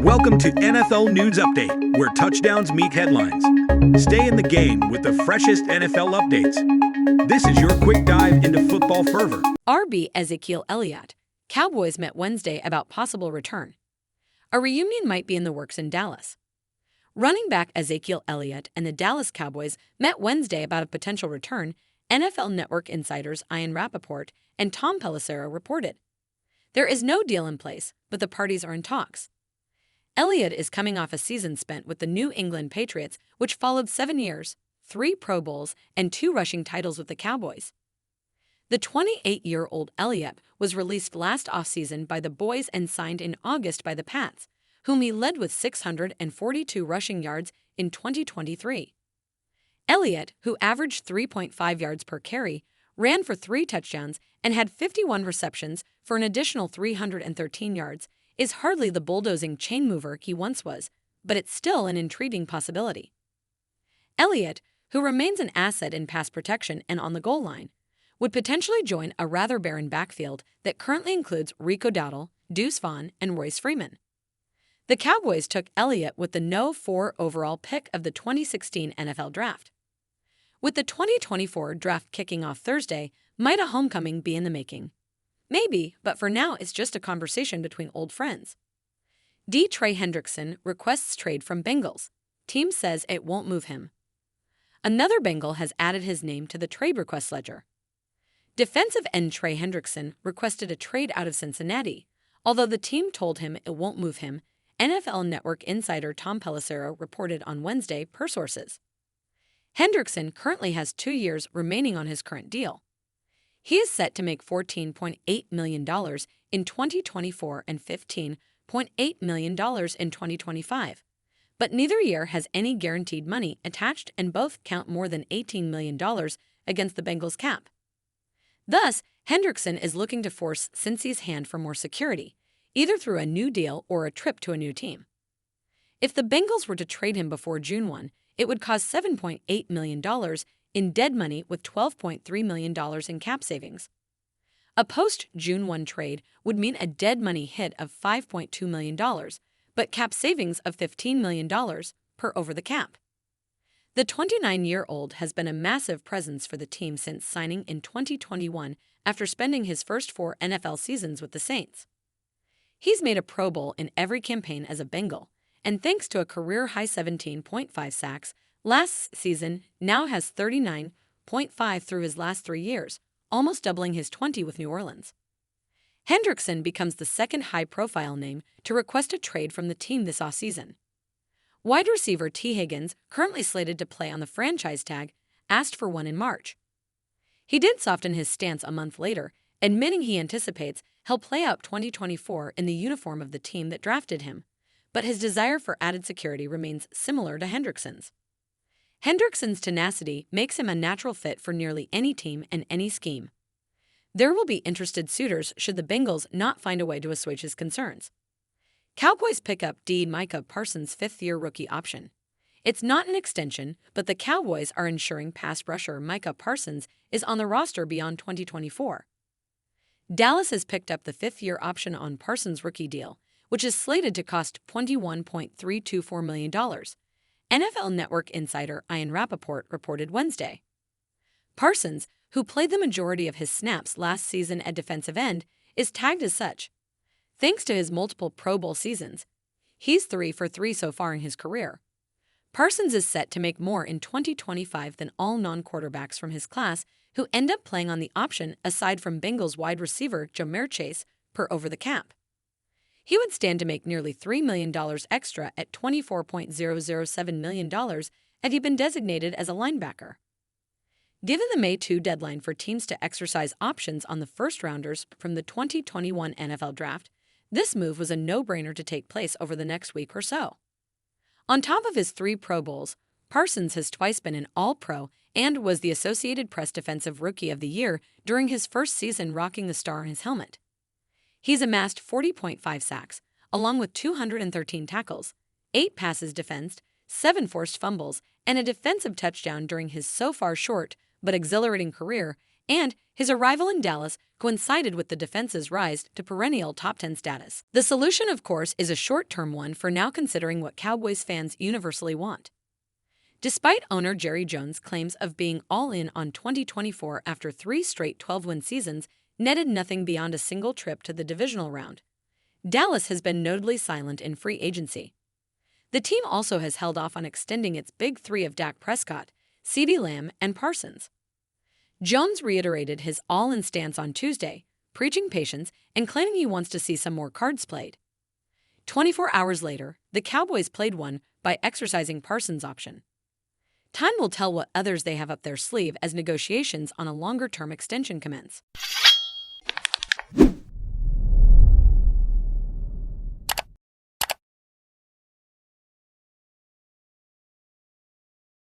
Welcome to NFL News Update, where touchdowns meet headlines. Stay in the game with the freshest NFL updates. This is your quick dive into football fervor. RB Ezekiel Elliott. Cowboys met Wednesday about possible return. A reunion might be in the works in Dallas. Running back Ezekiel Elliott and the Dallas Cowboys met Wednesday about a potential return, NFL Network insiders Ian Rappaport and Tom Pelissero reported. There is no deal in place, but the parties are in talks. Elliott is coming off a season spent with the New England Patriots, which followed 7 years, 3 Pro Bowls, and 2 rushing titles with the Cowboys. The 28-year-old Elliott was released last offseason by the Boys and signed in August by the Pats, whom he led with 642 rushing yards in 2023. Elliott, who averaged 3.5 yards per carry, ran for 3 touchdowns and had 51 receptions for an additional 313 yards, is hardly the bulldozing chain mover he once was, but it's still an intriguing possibility. Elliott, who remains an asset in pass protection and on the goal line, would potentially join a rather barren backfield that currently includes Rico Dowdle, Deuce Vaughn, and Royce Freeman. The Cowboys took Elliott with the No. 4 overall pick of the 2016 NFL Draft. With the 2024 draft kicking off Thursday, might a homecoming be in the making? Maybe, but for now it's just a conversation between old friends. Trey Hendrickson requests trade from Bengals. Team says it won't move him. Another Bengal has added his name to the trade request ledger. Defensive end Trey Hendrickson requested a trade out of Cincinnati, although the team told him it won't move him, NFL Network insider Tom Pelissero reported on Wednesday per sources. Hendrickson currently has 2 years remaining on his current deal. He is set to make $14.8 million in 2024 and $15.8 million in 2025. But neither year has any guaranteed money attached, and both count more than $18 million against the Bengals' cap. Thus, Hendrickson is looking to force Cincy's hand for more security, either through a new deal or a trip to a new team. If the Bengals were to trade him before June 1, it would cost $7.8 million in dead money with $12.3 million in cap savings. A post-June 1 trade would mean a dead money hit of $5.2 million, but cap savings of $15 million per over the cap. The 29-year-old has been a massive presence for the team since signing in 2021 after spending his first 4 NFL seasons with the Saints. He's made a Pro Bowl in every campaign as a Bengal, and thanks to a career-high 17.5 sacks last season, now has 39.5 through his last 3 years, almost doubling his 20 with New Orleans. Hendrickson becomes the second high-profile name to request a trade from the team this offseason. Wide receiver T. Higgins, currently slated to play on the franchise tag, asked for one in March. He did soften his stance a month later, admitting he anticipates he'll play out 2024 in the uniform of the team that drafted him, but his desire for added security remains similar to Hendrickson's. Hendrickson's tenacity makes him a natural fit for nearly any team and any scheme. There will be interested suitors should the Bengals not find a way to assuage his concerns. Cowboys pick up Micah Parsons' 5th-year rookie option. It's not an extension, but the Cowboys are ensuring pass rusher Micah Parsons is on the roster beyond 2024. Dallas has picked up the 5th-year option on Parsons' rookie deal, which is slated to cost $21.324 million. NFL Network insider Ian Rappaport reported Wednesday. Parsons, who played the majority of his snaps last season at defensive end, is tagged as such. Thanks to his multiple Pro Bowl seasons, he's 3 for 3 so far in his career. Parsons is set to make more in 2025 than all non-quarterbacks from his class who end up playing on the option aside from Bengals wide receiver Ja'Marr Chase per over the cap. He would stand to make nearly $3 million extra at $24.007 million had he been designated as a linebacker. Given the May 2 deadline for teams to exercise options on the first-rounders from the 2021 NFL Draft, this move was a no-brainer to take place over the next week or so. On top of his 3 Pro Bowls, Parsons has twice been an All-Pro and was the Associated Press Defensive Rookie of the Year during his first season rocking the star on his helmet. He's amassed 40.5 sacks, along with 213 tackles, 8 passes defensed, 7 forced fumbles, and a defensive touchdown during his so far short but exhilarating career and his arrival in Dallas coincided with the defense's rise to perennial top 10 status. The solution, of course, is a short-term one for now, considering what Cowboys fans universally want. Despite owner Jerry Jones' claims of being all in on 2024 after 3 straight 12-win seasons netted nothing beyond a single trip to the divisional round, Dallas has been notably silent in free agency. The team also has held off on extending its big three of Dak Prescott, CeeDee Lamb, and Parsons. Jones reiterated his all-in stance on Tuesday, preaching patience and claiming he wants to see some more cards played. 24 hours later, the Cowboys played one by exercising Parsons' option. Time will tell what others they have up their sleeve as negotiations on a longer-term extension commence.